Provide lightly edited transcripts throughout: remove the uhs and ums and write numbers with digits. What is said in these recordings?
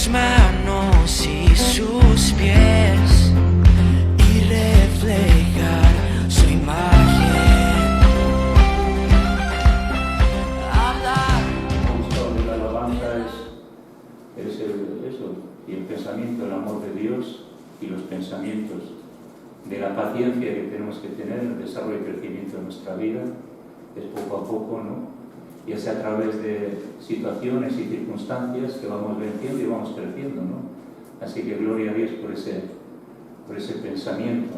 sus manos y sus pies y reflejar su imagen. Hablar. Me ha gustado de la alabanza es eso, y el pensamiento, el amor de Dios y los pensamientos de la paciencia que tenemos que tener en el desarrollo y crecimiento de nuestra vida. Es poco a poco, ¿no? Ya sea a través de situaciones y circunstancias que vamos venciendo y vamos creciendo, ¿no? Así que gloria a Dios por ese pensamiento.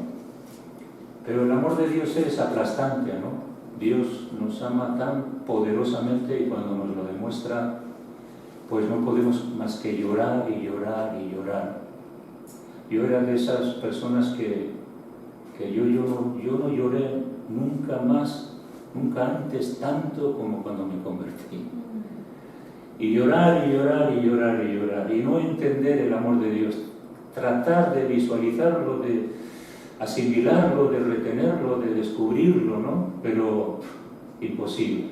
Pero el amor de Dios es aplastante, ¿no? Dios nos ama tan poderosamente y cuando nos lo demuestra, pues no podemos más que llorar y llorar y llorar. Yo era de esas personas que yo no lloré nunca más, nunca antes tanto como cuando me convertí. Y llorar y llorar y llorar y llorar y no entender el amor de Dios, tratar de visualizarlo, de asimilarlo, de retenerlo, de descubrirlo, ¿no? Pero imposible.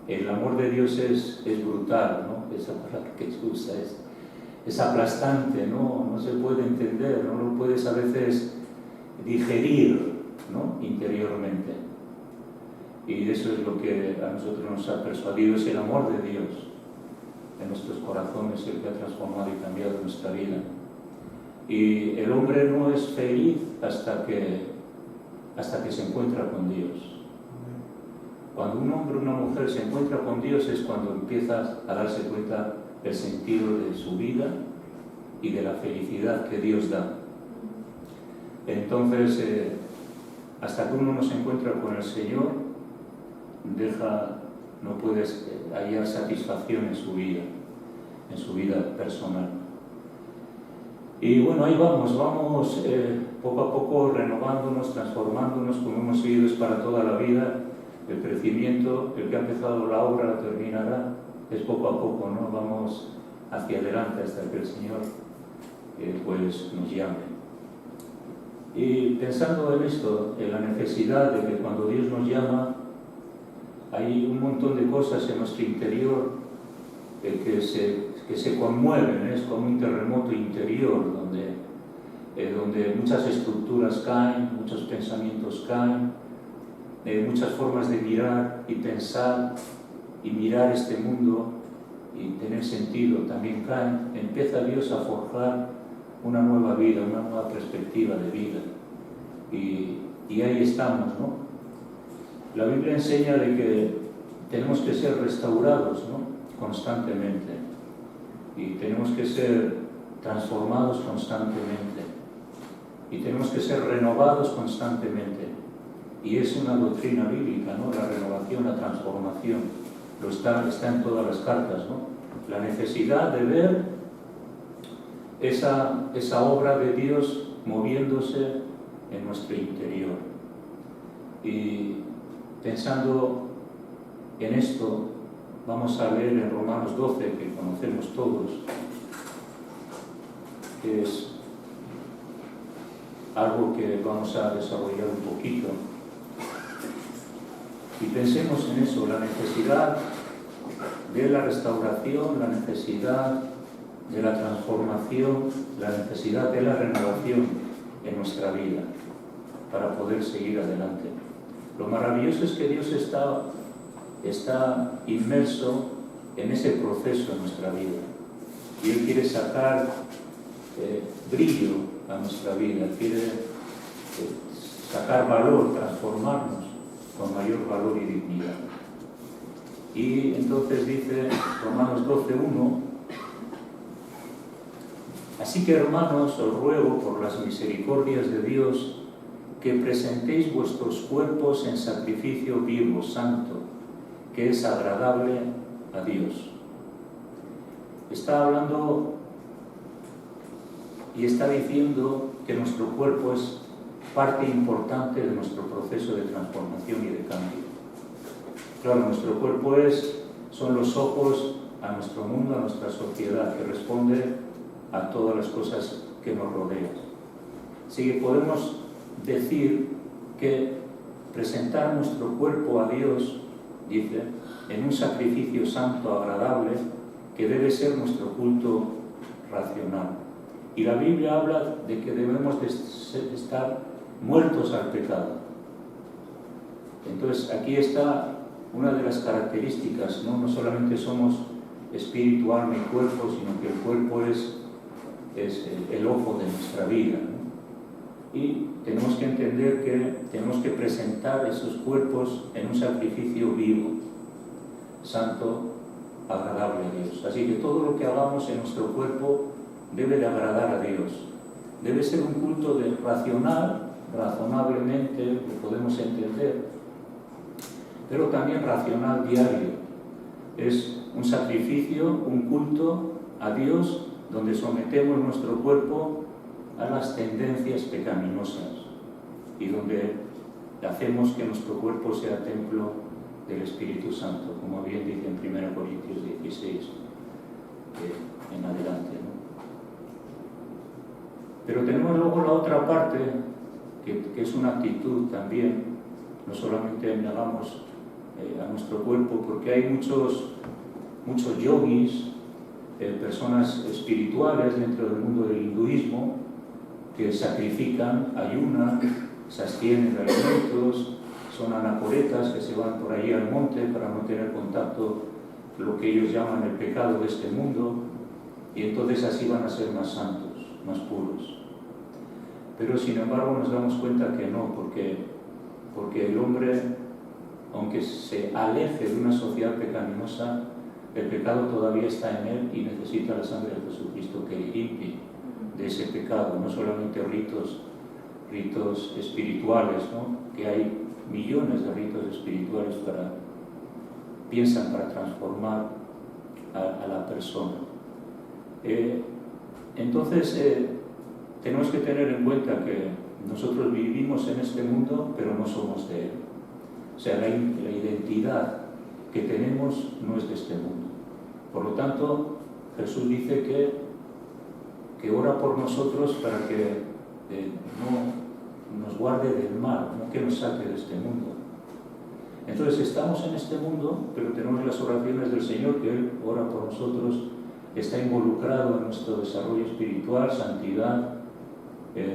El amor de Dios es brutal, ¿no? Esa palabra que se usa es aplastante, ¿no? No se puede entender, no lo puedes a veces digerir, ¿no? Interiormente. Y eso es lo que a nosotros nos ha persuadido, es el amor de Dios en nuestros corazones, el que ha transformado y cambiado nuestra vida. Y el hombre no es feliz hasta que se encuentra con Dios. Cuando un hombre o una mujer se encuentra con Dios es cuando empieza a darse cuenta del sentido de su vida y de la felicidad que Dios da. Entonces, hasta que uno no se encuentra con el Señor, no puedes hallar satisfacción en su vida personal. Y bueno, ahí vamos poco a poco renovándonos, transformándonos, como hemos oído, es para toda la vida. El crecimiento, el que ha empezado la obra la terminará, es poco a poco, ¿no? Vamos hacia adelante hasta que el Señor pues nos llame. Y pensando en esto, en la necesidad de que cuando Dios nos llama, hay un montón de cosas en nuestro interior que se conmueven, es como un terremoto interior donde muchas estructuras caen, muchos pensamientos caen, muchas formas de mirar y pensar y mirar este mundo y tener sentido también caen. Empieza Dios a forjar una nueva vida, una nueva perspectiva de vida. Y ahí estamos, ¿no? La Biblia enseña de que tenemos que ser restaurados, ¿no? Constantemente. Y tenemos que ser transformados constantemente. Y tenemos que ser renovados constantemente. Y es una doctrina bíblica, ¿no? La renovación, la transformación. Está en todas las cartas, ¿no? La necesidad de ver esa obra de Dios moviéndose en nuestro interior. Y pensando en esto, vamos a leer en Romanos 12, que conocemos todos, que es algo que vamos a desarrollar un poquito. Y pensemos en eso, la necesidad de la restauración, la necesidad de la transformación, la necesidad de la renovación en nuestra vida para poder seguir adelante. Lo maravilloso es que Dios está inmerso en ese proceso en nuestra vida y Él quiere sacar brillo a nuestra vida, quiere sacar valor, transformarnos con mayor valor y dignidad. Y entonces dice Romanos 12:1: así que, hermanos, os ruego por las misericordias de Dios que presentéis vuestros cuerpos en sacrificio vivo, santo, que es agradable a Dios. Está hablando y está diciendo que nuestro cuerpo es parte importante de nuestro proceso de transformación y de cambio. Claro, nuestro cuerpo son los ojos a nuestro mundo, a nuestra sociedad, que responde a todas las cosas que nos rodean. Así que podemos decir que presentar nuestro cuerpo a Dios, dice, en un sacrificio santo, agradable, que debe ser nuestro culto racional. Y la Biblia habla de que debemos de estar muertos al pecado. Entonces aquí está una de las características, no solamente somos espíritu, alma y cuerpo, sino que el cuerpo es el ojo de nuestra vida, ¿no? Y tenemos que entender que tenemos que presentar esos cuerpos en un sacrificio vivo, santo, agradable a Dios. Así que todo lo que hagamos en nuestro cuerpo debe de agradar a Dios. Debe ser un culto razonablemente, lo podemos entender, pero también racional diario. Es un sacrificio, un culto a Dios donde sometemos nuestro cuerpo a las tendencias pecaminosas y donde hacemos que nuestro cuerpo sea templo del Espíritu Santo, como bien dice en 1 Corintios 16 en adelante, ¿no? Pero tenemos luego la otra parte, que es una actitud también, no solamente negamos a nuestro cuerpo, porque hay muchos yogis, personas espirituales dentro del mundo del hinduismo, que sacrifican, ayunan, se abstienen de alimentos, son anacoretas que se van por allí al monte para no tener contacto con lo que ellos llaman el pecado de este mundo, y entonces así van a ser más santos, más puros. Pero sin embargo nos damos cuenta que no, porque el hombre, aunque se aleje de una sociedad pecaminosa, el pecado todavía está en él y necesita la sangre de Jesucristo que limpie de ese pecado, no solamente ritos espirituales, ¿no? Que hay millones de ritos espirituales piensan para transformar a la persona. Entonces tenemos que tener en cuenta que nosotros vivimos en este mundo, pero no somos de él. O sea, la identidad que tenemos no es de este mundo. Por lo tanto, Jesús dice que ora por nosotros para que no nos guarde del mal, no que nos saque de este mundo. Entonces estamos en este mundo, pero tenemos las oraciones del Señor, que Él ora por nosotros, está involucrado en nuestro desarrollo espiritual, santidad,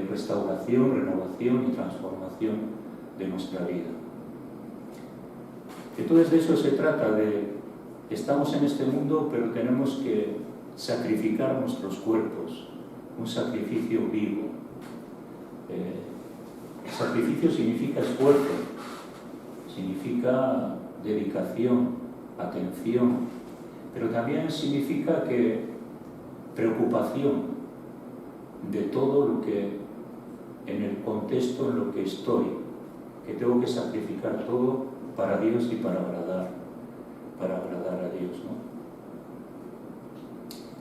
restauración, renovación y transformación de nuestra vida. Entonces de eso se trata, estamos en este mundo, pero tenemos que sacrificar nuestros cuerpos, un sacrificio vivo. Sacrificio significa esfuerzo, significa dedicación, atención, pero también significa preocupación de todo lo que, en el contexto en lo que estoy, que tengo que sacrificar todo para Dios y para agradar a Dios, ¿no?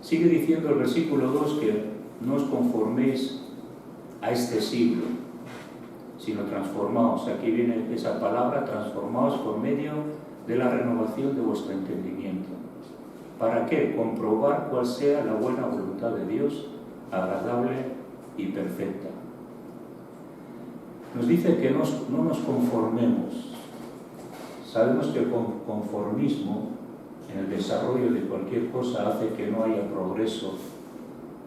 Sigue diciendo el versículo 2 que no os conforméis a este siglo, sino transformaos. Aquí viene esa palabra, transformaos por medio de la renovación de vuestro entendimiento. ¿Para qué? Comprobar cuál sea la buena voluntad de Dios, agradable y perfecta. Nos dice que no nos conformemos. Sabemos que el conformismo en el desarrollo de cualquier cosa hace que no haya progreso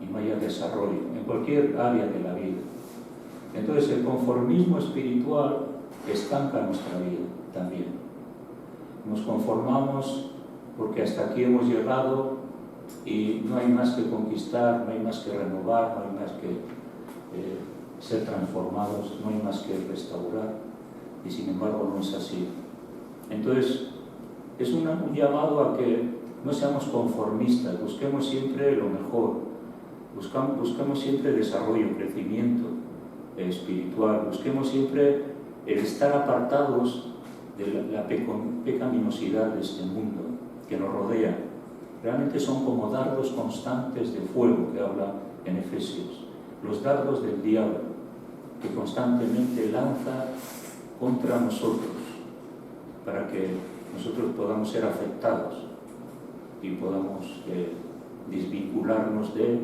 y no haya desarrollo en cualquier área de la vida. Entonces el conformismo espiritual estanca nuestra vida también. Nos conformamos porque hasta aquí hemos llegado y no hay más que conquistar, no hay más que renovar, no hay más que ser transformados, no hay más que restaurar, y sin embargo no es así. Entonces es un llamado a que no seamos conformistas, busquemos siempre lo mejor, buscamos siempre desarrollo, crecimiento espiritual, busquemos siempre el estar apartados de la pecaminosidad de este mundo que nos rodea. Realmente son como dardos constantes de fuego que habla en Efesios, los dardos del diablo que constantemente lanza contra nosotros para que nosotros podamos ser afectados y podamos desvincularnos de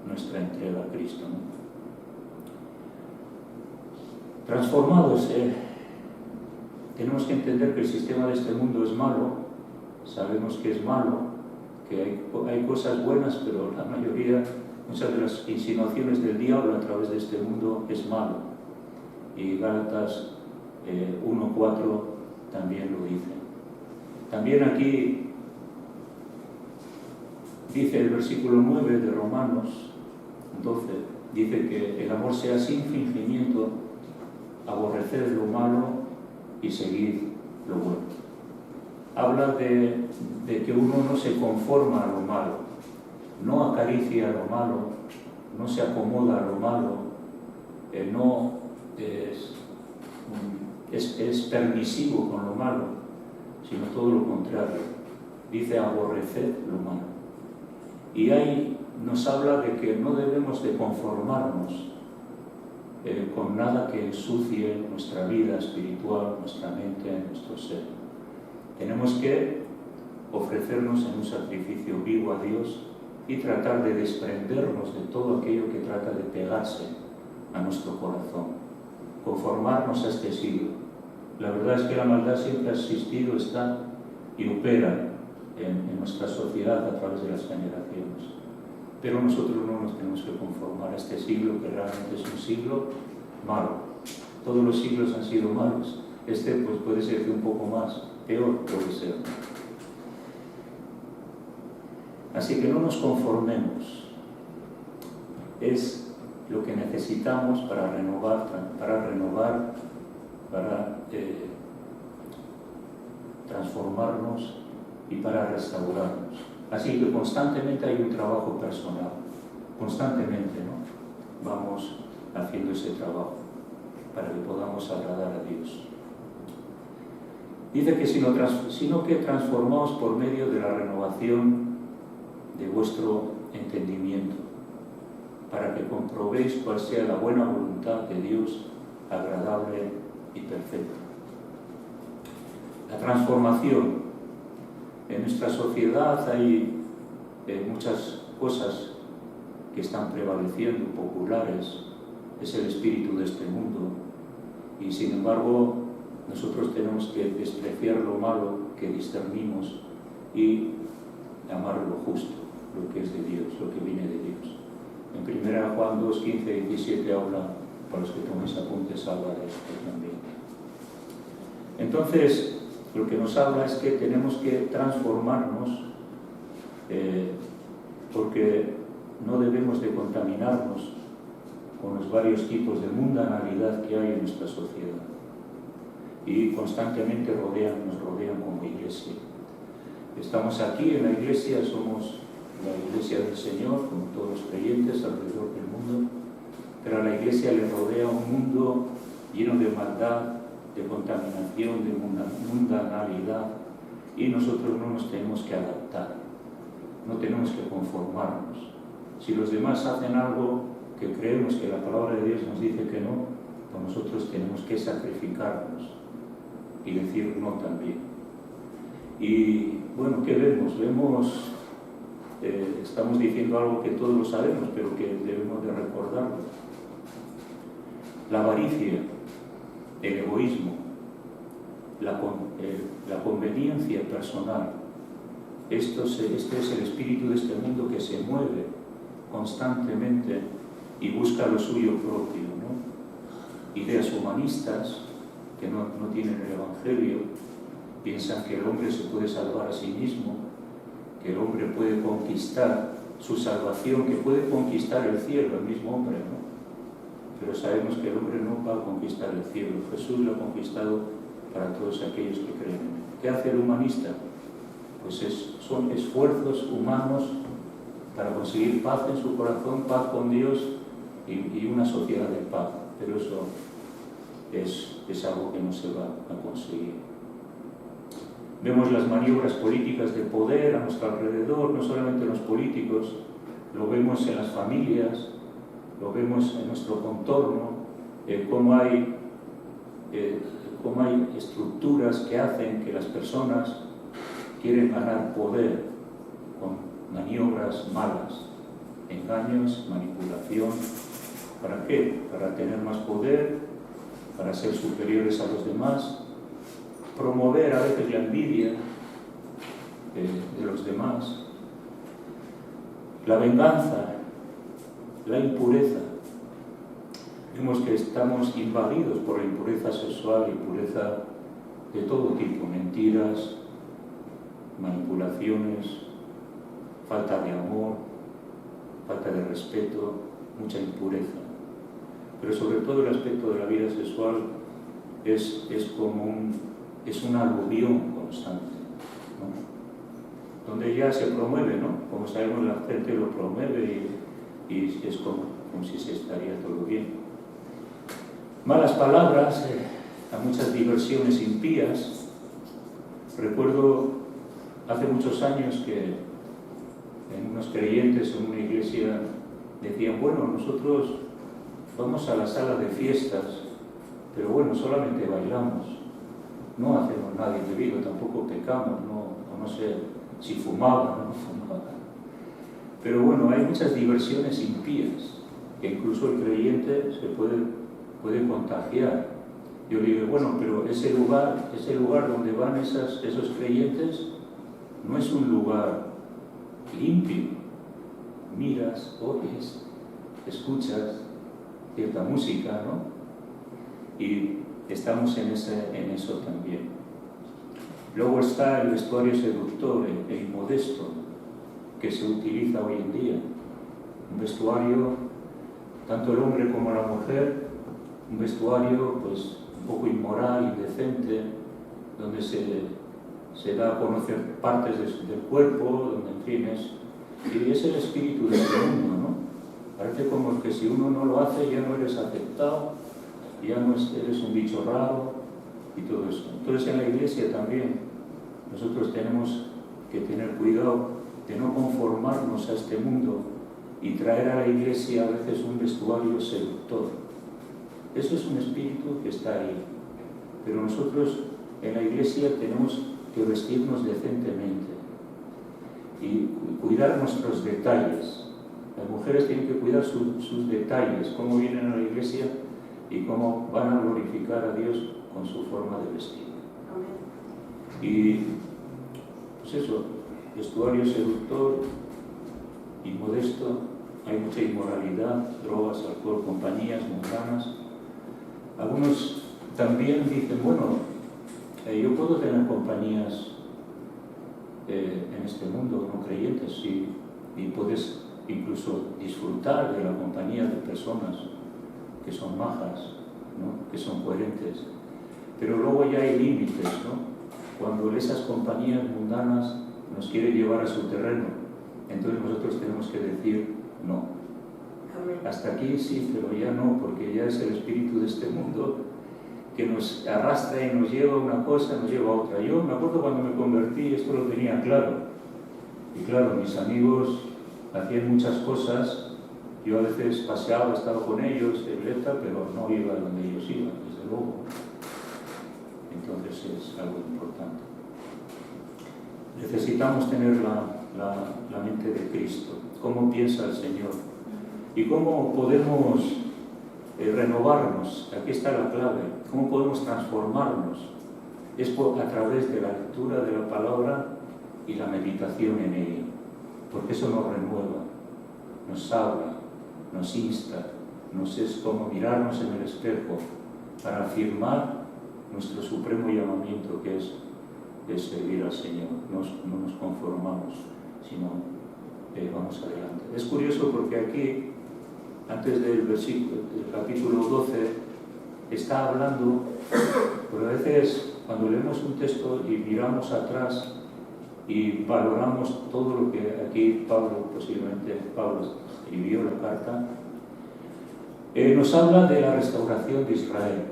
nuestra entrega a Cristo, ¿no? Transformados, tenemos que entender que el sistema de este mundo es malo, sabemos que es malo, que hay cosas buenas, pero la mayoría Muchas de las insinuaciones del diablo a través de este mundo es malo. Y Gálatas 1:4 también lo dice. También aquí dice el versículo 9 de Romanos 12, dice que el amor sea sin fingimiento, aborrecer lo malo y seguir lo bueno. Habla de que uno no se conforma a lo malo, no acaricia lo malo, no se acomoda a lo malo, no es permisivo con lo malo, sino todo lo contrario. Dice aborrecer lo malo. Y ahí nos habla de que no debemos de conformarnos con nada que ensucie nuestra vida espiritual, nuestra mente, nuestro ser. Tenemos que ofrecernos en un sacrificio vivo a Dios y tratar de desprendernos de todo aquello que trata de pegarse a nuestro corazón, conformarnos a este siglo. La verdad es que la maldad siempre ha existido, está y opera en nuestra sociedad a través de las generaciones. Pero nosotros no nos tenemos que conformar a este siglo, que realmente es un siglo malo. Todos los siglos han sido malos. Este pues puede ser que un poco más, peor puede ser. Así que no nos conformemos. Es lo que necesitamos para renovar, para transformarnos y para restaurarnos. Así que constantemente hay un trabajo personal, constantemente, ¿no? Vamos haciendo ese trabajo para que podamos agradar a Dios. Dice que sino que transformaos por medio de la renovación de vuestro entendimiento, para que comprobéis cuál sea la buena voluntad de Dios, agradable y perfecta. La transformación. En nuestra sociedad hay muchas cosas que están prevaleciendo, populares, es el espíritu de este mundo, y sin embargo nosotros tenemos que despreciar lo malo que discernimos y amar lo justo, lo que es de Dios, lo que viene de Dios. En 1 Juan 2, 15 y 17 habla, para los que toméis apuntes, habla de esto también. Entonces, lo que nos habla es que tenemos que transformarnos porque no debemos de contaminarnos con los varios tipos de mundanalidad que hay en nuestra sociedad y constantemente nos rodean como iglesia. Estamos aquí en la iglesia, somos la iglesia del Señor, como todos los creyentes alrededor del mundo, pero a la iglesia le rodea un mundo lleno de maldad, de contaminación, de mundanalidad, y nosotros no nos tenemos que adaptar, no tenemos que conformarnos. Si los demás hacen algo que creemos que la palabra de Dios nos dice que no, pues nosotros tenemos que sacrificarnos y decir no también. Y bueno, ¿qué vemos? Estamos diciendo algo que todos lo sabemos, pero que debemos de recordarlo. La avaricia, el egoísmo, la conveniencia personal. Este es el espíritu de este mundo que se mueve constantemente y busca lo suyo propio, ¿no? Ideas humanistas que no tienen el Evangelio, piensan que el hombre se puede salvar a sí mismo, que el hombre puede conquistar su salvación, que puede conquistar el cielo, el mismo hombre, ¿no? Pero sabemos que el hombre no va a conquistar el cielo. Jesús lo ha conquistado para todos aquellos que creen en él. ¿Qué hace el humanista? Pues son esfuerzos humanos para conseguir paz en su corazón, paz con Dios y una sociedad de paz. Pero eso es algo que no se va a conseguir. Vemos las maniobras políticas de poder a nuestro alrededor, no solamente en los políticos, lo vemos en las familias, lo vemos en nuestro contorno, cómo hay estructuras que hacen que las personas quieren ganar poder con maniobras malas, engaños, manipulación. ¿Para qué? Para tener más poder, para ser superiores a los demás, promover a veces la envidia de los demás, la venganza, la impureza. Vemos que estamos invadidos por la impureza sexual, impureza de todo tipo, mentiras, manipulaciones, falta de amor, falta de respeto, mucha impureza. Pero sobre todo el aspecto de la vida sexual es un aluvión constante, ¿no? Donde ya se promueve, ¿no? Como sabemos, la gente lo promueve y es como si se estaría todo bien. Malas palabras, a muchas diversiones impías. Recuerdo hace muchos años que en unos creyentes en una iglesia decían, bueno, nosotros vamos a la sala de fiestas, pero bueno, solamente bailamos, no hacemos nada indebido, tampoco pecamos, no sé si fumaban o no fumaban. Pero bueno, hay muchas diversiones impías, que incluso el creyente se puede contagiar. Yo le digo, bueno, pero ese lugar donde van esos creyentes no es un lugar limpio. Miras, oyes, escuchas cierta música, ¿no? Y estamos en eso también. Luego está el vestuario seductor, el inmodesto, que se utiliza hoy en día. Un vestuario, tanto el hombre como la mujer, un vestuario pues un poco inmoral, indecente, donde se da a conocer partes del cuerpo, donde en fin y es el espíritu de este mundo, ¿no? Parece como que si uno no lo hace ya no eres aceptado, ya no eres un bicho raro y todo eso. Entonces en la iglesia también nosotros tenemos que tener cuidado de no conformarnos a este mundo y traer a la iglesia a veces un vestuario seductor. Eso es un espíritu que está ahí. Pero nosotros en la iglesia tenemos que vestirnos decentemente y cuidar nuestros detalles. Las mujeres tienen que cuidar sus detalles, cómo vienen a la iglesia y cómo van a glorificar a Dios con su forma de vestir. Y pues eso, vestuario seductor, inmodesto, hay mucha inmoralidad, drogas, alcohol, compañías mundanas. Algunos también dicen, bueno, yo puedo tener compañías en este mundo no creyentes y puedes incluso disfrutar de la compañía de personas que son majas, ¿no? Que son coherentes. Pero luego ya hay límites, ¿no? Cuando esas compañías mundanas nos quieren llevar a su terreno, entonces nosotros tenemos que decir no. Hasta aquí sí, pero ya no, porque ya es el espíritu de este mundo que nos arrastra y nos lleva a una cosa, nos lleva a otra. Yo me acuerdo cuando me convertí, esto lo tenía claro. Y claro, mis amigos hacían muchas cosas, yo a veces paseaba, estaba con ellos, pero no iba donde ellos iban, desde luego. Entonces es algo importante. Necesitamos tener la mente de Cristo, cómo piensa el Señor y cómo podemos renovarnos. Aquí está la clave, cómo podemos transformarnos. Es a través de la lectura de la palabra y la meditación en ella, porque eso nos renueva, nos habla, nos insta, es como mirarnos en el espejo para afirmar nuestro supremo llamamiento, que es servir al Señor. No nos conformamos, sino vamos adelante. Es curioso porque aquí, antes del capítulo 12, está hablando, pero a veces cuando leemos un texto y miramos atrás y valoramos todo lo que aquí posiblemente Pablo escribió la carta, nos habla de la restauración de Israel.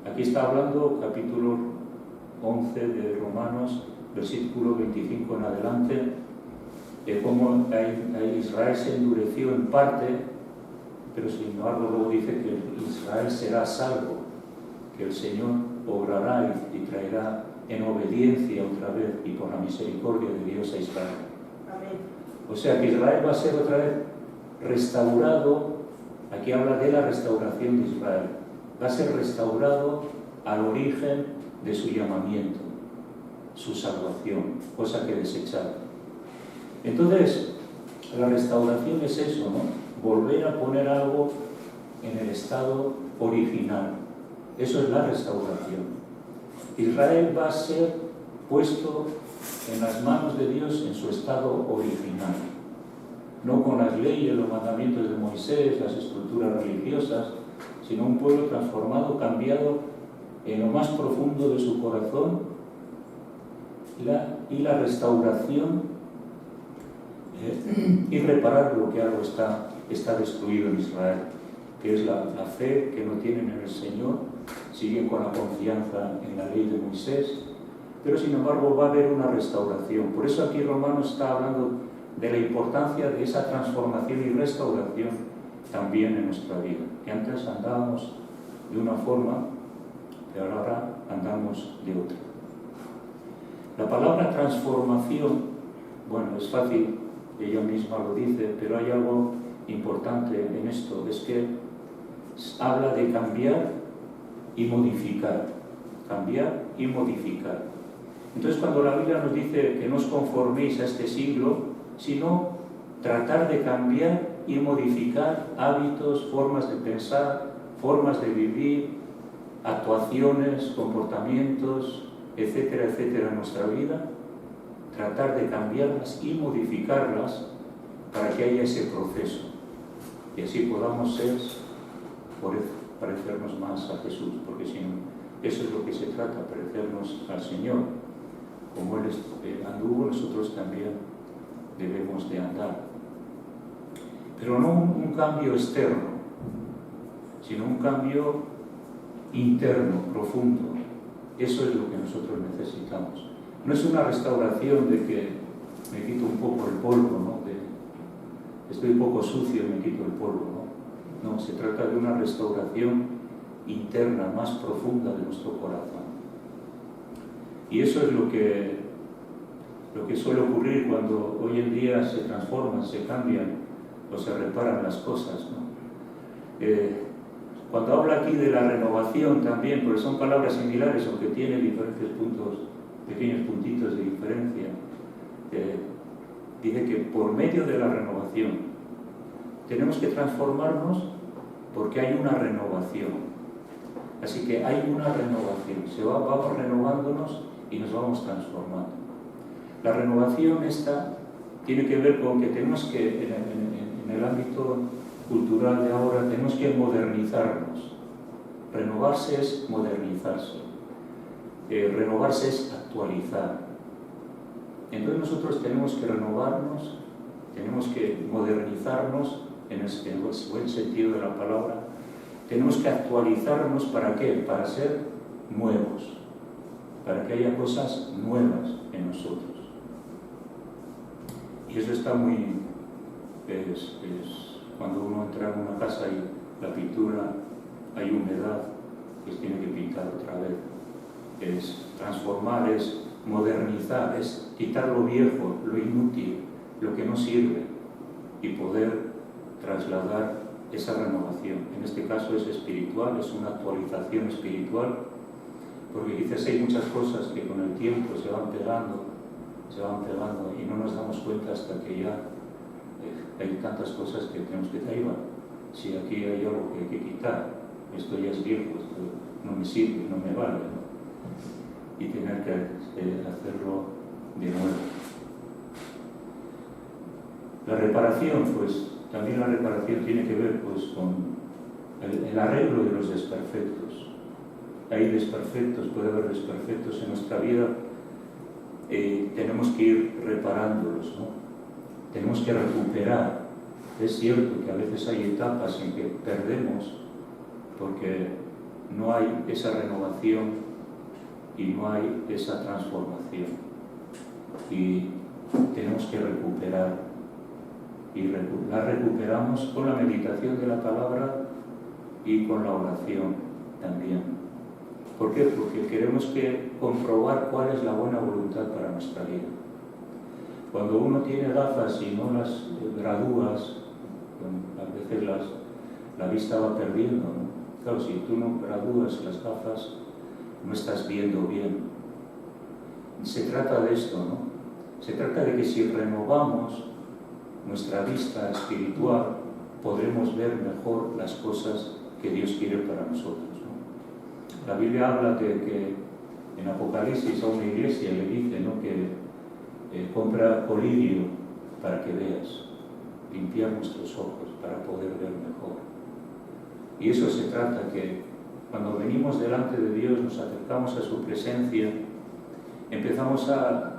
Aquí está hablando capítulo 11 de Romanos, versículo 25 en adelante, de cómo Israel se endureció en parte, pero sin embargo luego dice que Israel será salvo, que el Señor obrará y traerá en obediencia otra vez y por la misericordia de Dios a Israel. Amén. O sea que Israel va a ser otra vez restaurado. Aquí habla de la restauración de Israel. Va a ser restaurado al origen de su llamamiento, su salvación, cosa que desecharon. Entonces, La restauración es eso, ¿no? Volver a poner algo en el estado original. Eso es la restauración. Israel va a ser puesto en las manos de Dios en su estado original. No con las leyes, los mandamientos de Moisés, las estructuras religiosas, sino un pueblo transformado, cambiado en lo más profundo de su corazón, y la restauración y reparar lo que algo está destruido en Israel, que es la fe que no tienen en el Señor, siguen con la confianza en la ley de Moisés, pero sin embargo va a haber una restauración. Por eso aquí Romanos está hablando de la importancia de esa transformación y restauración también en nuestra vida, que antes andábamos de una forma, pero ahora andamos de otra. La palabra transformación, bueno, es fácil, ella misma lo dice, pero hay algo importante en esto, es que habla de cambiar y modificar. Cambiar y modificar. Entonces, cuando la Biblia nos dice que no os conforméis a este siglo, sino tratar de cambiar y modificar hábitos, formas de pensar, formas de vivir, actuaciones, comportamientos, etcétera, etcétera, en nuestra vida, tratar de cambiarlas y modificarlas para que haya ese proceso y así podamos parecernos más a Jesús, porque si no, eso es lo que se trata, parecernos al Señor. Como Él anduvo, nosotros también debemos de andar. Pero no un cambio externo, sino un cambio interno, profundo. Eso es lo que nosotros necesitamos. No es una restauración de que me quito un poco el polvo, ¿no? Estoy un poco sucio y me quito el polvo, ¿no? No, se trata de una restauración interna, más profunda de nuestro corazón. Y eso es lo que suele ocurrir cuando hoy en día se transforman, se cambian o se reparan las cosas, ¿no? Cuando habla aquí de la renovación también, porque son palabras similares, aunque tienen diferentes puntos, pequeños puntitos de diferencia, dice que por medio de la renovación tenemos que transformarnos porque hay una renovación. Así que hay una renovación, vamos renovándonos y nos vamos transformando. La renovación esta tiene que ver con que tenemos que, en el ámbito cultural de ahora, tenemos que modernizarnos. Renovarse es modernizarse. Renovarse es actualizar. Entonces nosotros tenemos que renovarnos, tenemos que modernizarnos en el buen sentido de la palabra. Tenemos que actualizarnos, ¿para qué? Para ser nuevos, para que haya cosas nuevas en nosotros. Y eso está muy... cuando uno entra en una casa y la pintura, hay humedad, pues tiene que pintar otra vez. Es transformar, es modernizar, es quitar lo viejo, lo inútil, lo que no sirve y poder trasladar esa renovación. En este caso es espiritual, es una actualización espiritual, porque quizás hay muchas cosas que con el tiempo se van pegando y no nos damos cuenta hasta que ya hay tantas cosas que tenemos que decir, si aquí hay algo que hay que quitar, esto ya es viejo, esto no me sirve, no me vale, ¿no? Y tener que hacerlo de nuevo. La reparación, pues también la reparación tiene que ver pues con el arreglo de los desperfectos. Hay desperfectos, puede haber desperfectos en nuestra vida, tenemos que ir reparándolos, ¿no? Tenemos que recuperar. Es cierto que a veces hay etapas en que perdemos porque no hay esa renovación y no hay esa transformación. Y tenemos que recuperar. Y la recuperamos con la meditación de la palabra y con la oración también. ¿Por qué? Porque queremos comprobar cuál es la buena voluntad para nuestra vida. Cuando uno tiene gafas y no las gradúas, a veces la vista va perdiendo, ¿no? Claro, si tú no gradúas las gafas, no estás viendo bien. Se trata de esto, ¿no? Se trata de que si renovamos nuestra vista espiritual, podremos ver mejor las cosas que Dios quiere para nosotros, ¿no? La Biblia habla de que en Apocalipsis a una iglesia le dice, ¿no?, que compra colirio para que veas, limpiar nuestros ojos para poder ver mejor. Y eso se trata, que cuando venimos delante de Dios, nos acercamos a su presencia, empezamos a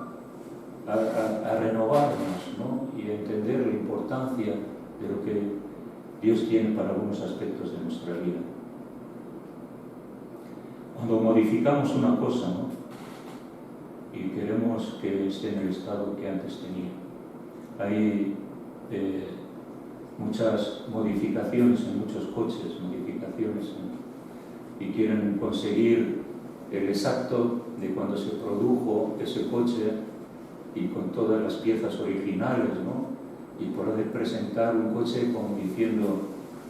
renovarnos, ¿no?, y a entender la importancia de lo que Dios tiene para algunos aspectos de nuestra vida. Cuando modificamos una cosa, ¿no?, y queremos que esté en el estado que antes tenía, hay muchas modificaciones en muchos coches, y quieren conseguir el exacto de cuando se produjo ese coche y con todas las piezas originales, ¿no?, y poder presentar un coche como diciendo,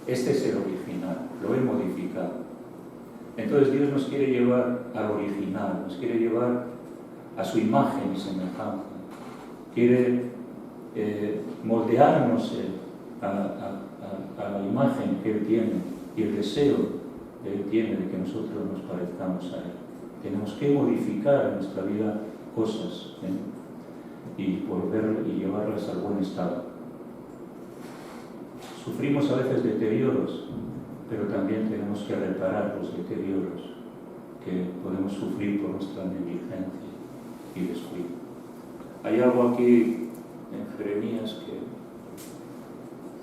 este es el original, lo he modificado. Entonces Dios nos quiere llevar al original, nos quiere llevar a su imagen y semejanza, quiere moldearnos a la imagen que Él tiene y el deseo que Él tiene de que nosotros nos parezcamos a Él. Tenemos que modificar en nuestra vida cosas, y volver y llevarlas al buen estado. Sufrimos a veces deterioros, pero también tenemos que reparar los deterioros que podemos sufrir por nuestra negligencia y descuido. Hay algo aquí en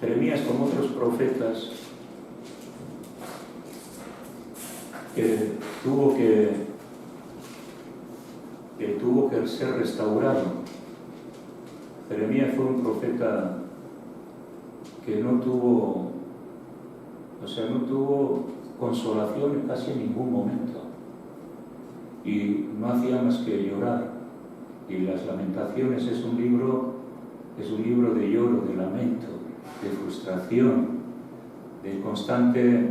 Jeremías como otros profetas, que tuvo que ser restaurado. Jeremías fue un profeta que no tuvo consolación casi en ningún momento, y no hacía más que llorar. Y las Lamentaciones es un libro de lloro, de lamento, de frustración, de constante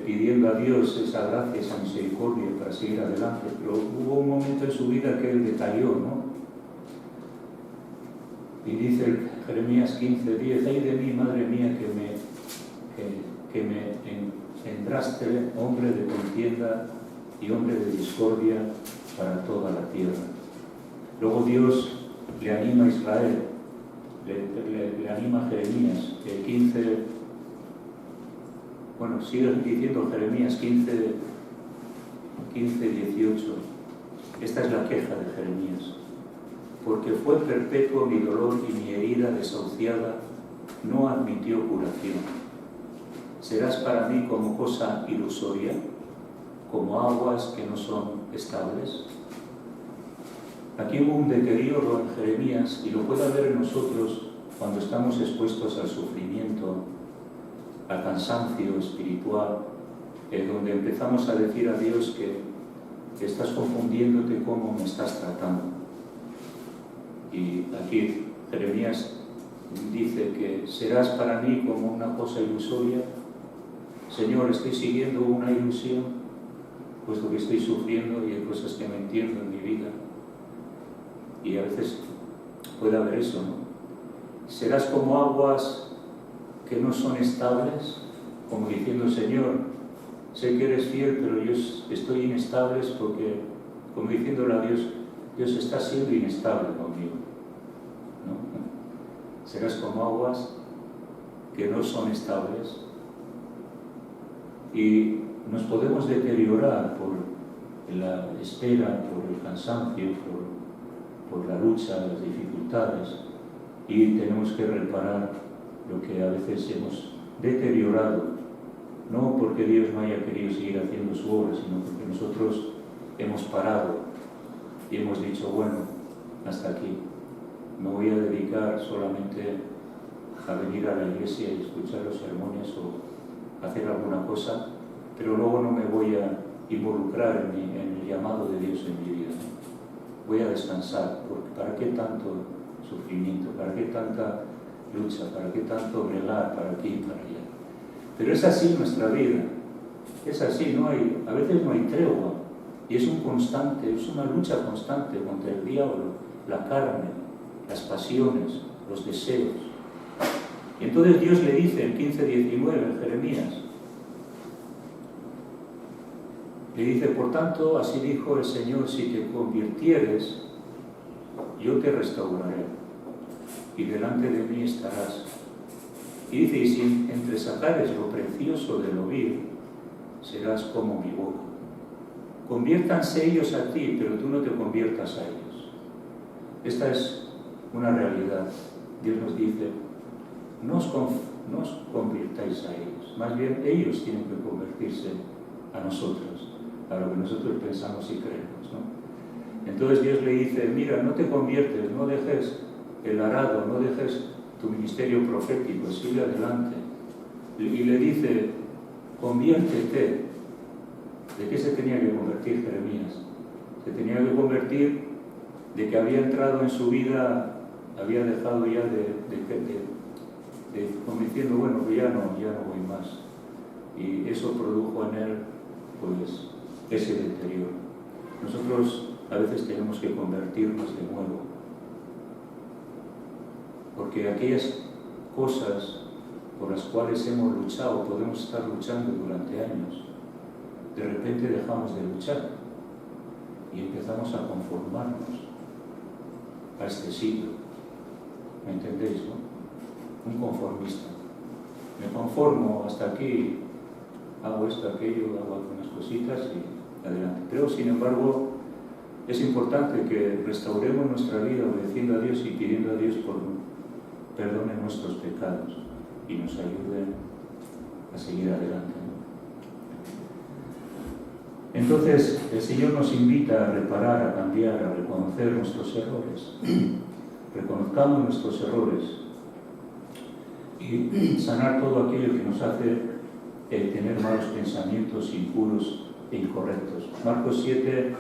pidiendo a Dios esa gracia, esa misericordia para seguir adelante. Pero hubo un momento en su vida que él decayó, ¿no? Y dice Jeremías 15:10, ay de mí, madre mía, que me engendraste, hombre de contienda y hombre de discordia para toda la tierra. Luego Dios le anima a Israel, le anima a Jeremías, el 15, sigue diciendo Jeremías 15:18. Esta es la queja de Jeremías. Porque fue perpetuo mi dolor y mi herida desahuciada no admitió curación. Serás para mí como cosa ilusoria, como aguas que no son estables. Aquí hubo un deterioro en Jeremías, y lo puede haber en nosotros cuando estamos expuestos al sufrimiento, al cansancio espiritual, donde empezamos a decir a Dios que estás confundiéndote cómo me estás tratando. Y aquí Jeremías dice que serás para mí como una cosa ilusoria. Señor, estoy siguiendo una ilusión, puesto que estoy sufriendo y hay cosas que no entiendo en mi vida. Y a veces puede haber eso, ¿no? Serás como aguas que no son estables, como diciendo, Señor, sé que eres fiel, pero yo estoy inestable porque, como diciéndole a Dios, Dios está siendo inestable conmigo, ¿no? Serás como aguas que no son estables, y nos podemos deteriorar por la espera, por el cansancio, por la lucha, las dificultades, y tenemos que reparar lo que a veces hemos deteriorado, no porque Dios no haya querido seguir haciendo su obra, sino porque nosotros hemos parado y hemos dicho, bueno, hasta aquí, me voy a dedicar solamente a venir a la iglesia y escuchar los sermones o hacer alguna cosa, pero luego no me voy a involucrar en el llamado de Dios en mi vida, ¿no? Voy a descansar, porque ¿para qué tanto sufrimiento? ¿Para qué tanta lucha? ¿Para qué tanto bregar para aquí y para allá? Pero es así nuestra vida, es así, a veces no hay tregua, y es una lucha constante contra el diablo, la carne, las pasiones, los deseos. Y entonces Dios le dice en 15:19 en Jeremías, le dice, por tanto, así dijo el Señor, si te convirtieres, yo te restauraré, y delante de mí estarás. Y dice, y si entresacares lo precioso del oír, serás como mi boca. Conviértanse ellos a ti, pero tú no te conviertas a ellos. Esta es una realidad. Dios nos dice, no os convirtáis a ellos, más bien ellos tienen que convertirse a nosotros, a lo que nosotros pensamos y creemos, ¿no? Entonces Dios le dice, mira, no te conviertes, no dejes el arado, no dejes tu ministerio profético, sigue adelante. Y le dice, conviértete. ¿De qué se tenía que convertir Jeremías? Se tenía que convertir de que había entrado en su vida, había dejado ya como diciendo, bueno, pues ya no voy más. Y eso produjo en él, pues, ese deterioro. Nosotros a veces tenemos que convertirnos de nuevo, porque aquellas cosas por las cuales hemos luchado, podemos estar luchando durante años, de repente dejamos de luchar y empezamos a conformarnos a este siglo. ¿Me entendéis, no? Un conformista. Me conformo hasta aquí, hago esto, aquello, hago algunas cositas y adelante. Pero, sin embargo, es importante que restauremos nuestra vida obedeciendo a Dios y pidiendo a Dios por perdone nuestros pecados y nos ayude a seguir adelante, ¿no? Entonces, el Señor nos invita a reparar, a cambiar, a reconocer nuestros errores. Reconozcamos nuestros errores y sanar todo aquello que nos hace tener malos pensamientos impuros e incorrectos. Marcos 7,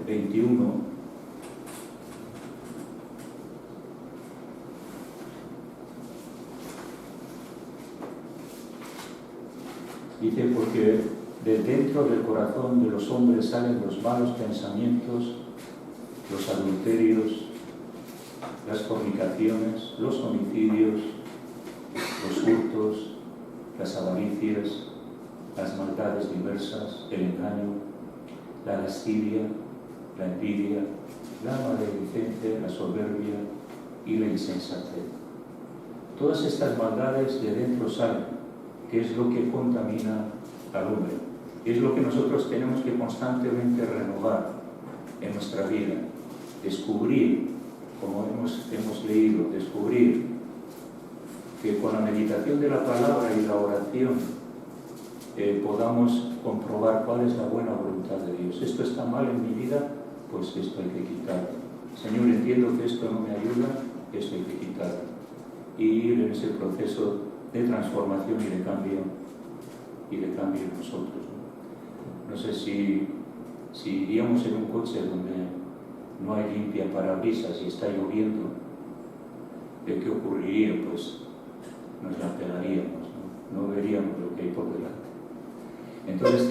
21. Dice, porque de dentro del corazón de los hombres salen los malos pensamientos, los adulterios, las fornicaciones, los homicidios, los hurtos, las avaricias, las maldades diversas, el engaño, la lascivia, la envidia, la maledicencia, la soberbia y la insensatez. Todas estas maldades de dentro salen, que es lo que contamina al hombre. Es lo que nosotros tenemos que constantemente renovar en nuestra vida. Descubrir, como hemos leído, descubrir que con la meditación de la palabra y la oración podamos comprobar cuál es la buena voluntad de Dios. Esto está mal en mi vida, pues esto hay que quitarlo. Señor, entiendo que esto no me ayuda, esto hay que quitarlo. Y ir en ese proceso de transformación y de cambio en nosotros. No sé si iríamos en un coche donde no hay limpia parabrisas y está lloviendo, ¿de qué ocurriría? Pues nos la pegaríamos, no veríamos lo que hay por delante. Entonces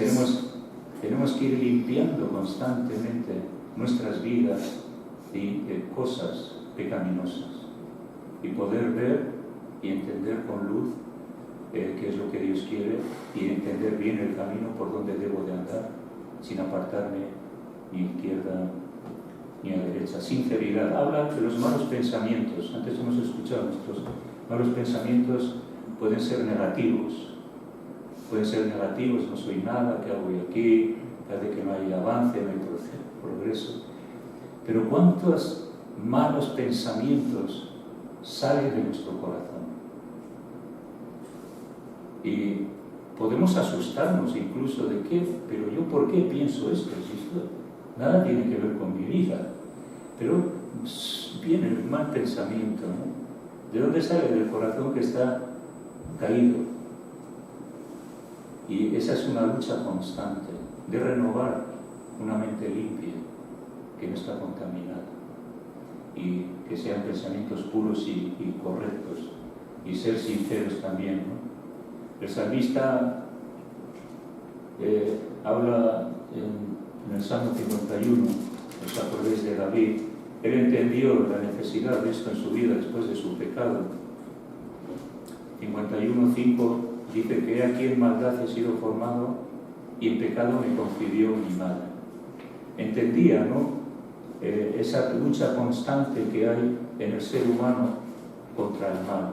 tenemos que ir limpiando constantemente nuestras vidas de cosas pecaminosas y poder ver y entender con luz qué es lo que Dios quiere y entender bien el camino por donde debo de andar sin apartarme ni a izquierda ni a derecha. Sinceridad. Habla de los malos pensamientos. Antes hemos escuchado, nuestros malos pensamientos pueden ser negativos. Pueden ser negativos, no soy nada, ¿qué hago yo aquí? Parece que no hay avance, no hay progreso. Pero ¿cuántos malos pensamientos salen de nuestro corazón? Y podemos asustarnos incluso de qué, pero yo ¿por qué pienso esto? Si esto nada tiene que ver con mi vida. Pero viene el mal pensamiento, ¿no? ¿De dónde sale? Del corazón que está caído. Y esa es una lucha constante de renovar una mente limpia, que no está contaminada, y que sean pensamientos puros y correctos, y ser sinceros también, ¿no? El salmista habla en el Salmo 51, os acordéis de David, Él entendió la necesidad de esto en su vida después de su pecado. 51:5 dice que aquí en maldad he sido formado y en pecado me concibió mi madre. Entendía, ¿no?, esa lucha constante que hay en el ser humano contra el mal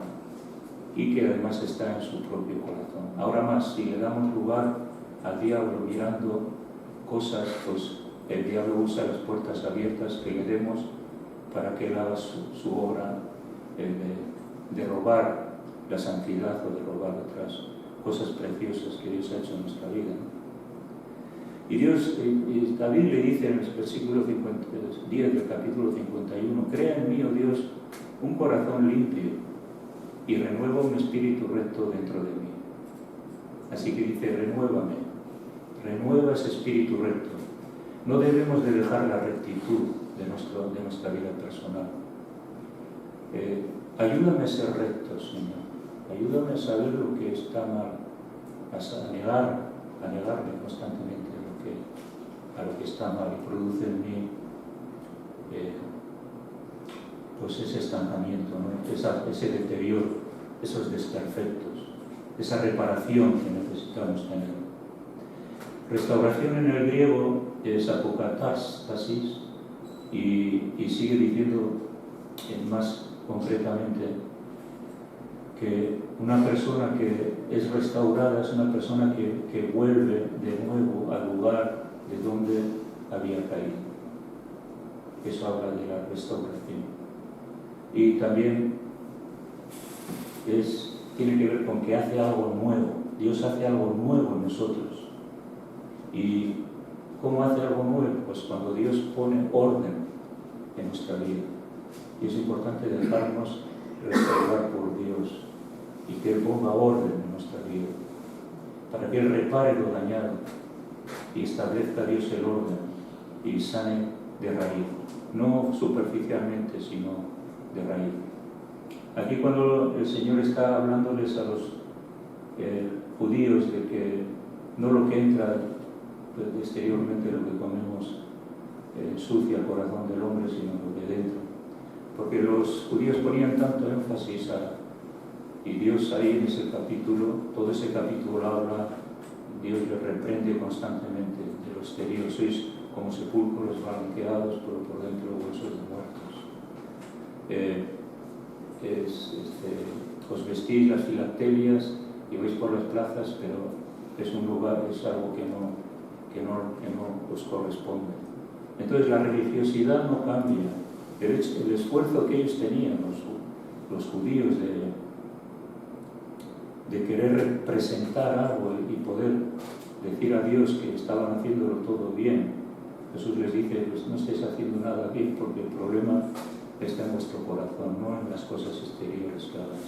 y que además está en su propio corazón. Ahora más, si le damos lugar al diablo mirando cosas, pues el diablo usa las puertas abiertas que le demos para que él haga su obra de robar la santidad o de robar otras cosas preciosas que Dios ha hecho en nuestra vida, ¿no? Y David le dice en el versículo 10 del capítulo 51, crea en mí, oh Dios, un corazón limpio y renueva un espíritu recto dentro de mí. Así que dice, renuévame, renueva ese espíritu recto. No debemos de dejar la rectitud de nuestra vida personal. Ayúdame a ser recto, Señor. Ayúdame a saber lo que está mal, a negarme constantemente a lo que está mal y produce en mí pues ese estancamiento, ¿no? Ese deterioro, esos desperfectos, esa reparación que necesitamos tener. Restauración en el griego es apocatástasis y sigue diciendo más concretamente que una persona que es restaurada es una persona que vuelve de nuevo al lugar de donde había caído. Eso habla de la restauración. Y también tiene que ver con que hace algo nuevo. Dios hace algo nuevo en nosotros. ¿Y cómo hace algo nuevo? Pues cuando Dios pone orden en nuestra vida. Y es importante dejarnos restaurar por Dios y que Él ponga orden en nuestra vida, para que Él repare lo dañado y establezca Dios el orden y sane de raíz, no superficialmente, sino de raíz. Aquí cuando el Señor está hablándoles a los judíos de que no lo que entra exteriormente, lo que comemos, ensucia el corazón del hombre, sino lo que dentro. Porque los judíos ponían tanto énfasis y Dios ahí en ese capítulo, todo ese capítulo habla, Dios les reprende constantemente de lo exterior. Sois como sepulcros blanqueados, pero por dentro huesos de muertos. Os vestís las filacterias y vais por las plazas, pero es un lugar, es algo que no os corresponde. Entonces la religiosidad no cambia. El esfuerzo que ellos tenían, los judíos, de querer representar algo y poder decir a Dios que estaban haciéndolo todo bien. Jesús les dice, pues no estáis haciendo nada bien porque el problema está en vuestro corazón, no en las cosas exteriores que hagáis.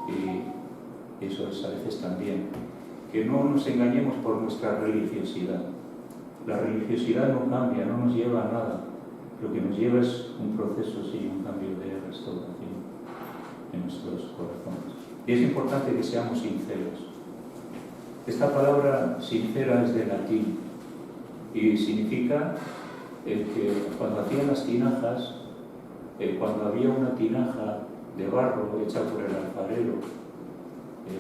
Y eso es a veces también. Que no nos engañemos por nuestra religiosidad. La religiosidad no cambia, no nos lleva a nada. Lo que nos lleva es un proceso, sí, un cambio de restauración en nuestros corazones. Y es importante que seamos sinceros. Esta palabra sincera es de latín y significa que cuando hacían las tinajas, cuando había una tinaja de barro hecha por el alfarero,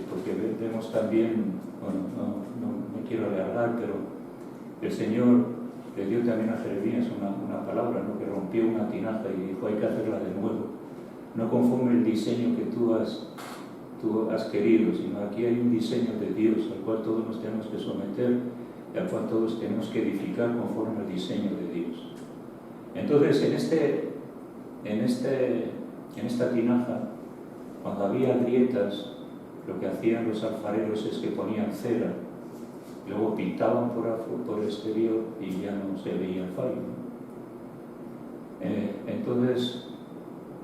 porque vemos también, bueno, no me quiero alargar, pero el Señor le dio también a Jeremías una palabra, ¿no?, que rompió una tinaja y dijo, hay que hacerla de nuevo, no conforme el diseño que tú has querido, sino aquí hay un diseño de Dios al cual todos nos tenemos que someter y al cual todos tenemos que edificar conforme al diseño de Dios. Entonces, en esta tinaja, cuando había grietas, lo que hacían los alfareros es que ponían cera, luego pintaban por el exterior y ya no se veía el fallo. Entonces,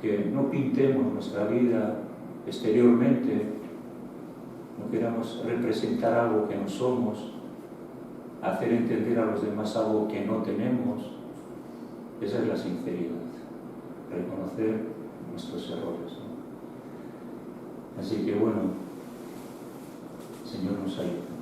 que no pintemos nuestra vida exteriormente, no queramos representar algo que no somos, hacer entender a los demás algo que no tenemos. Esa es la sinceridad, reconocer nuestros errores, ¿no? Así que bueno, el Señor nos ayude.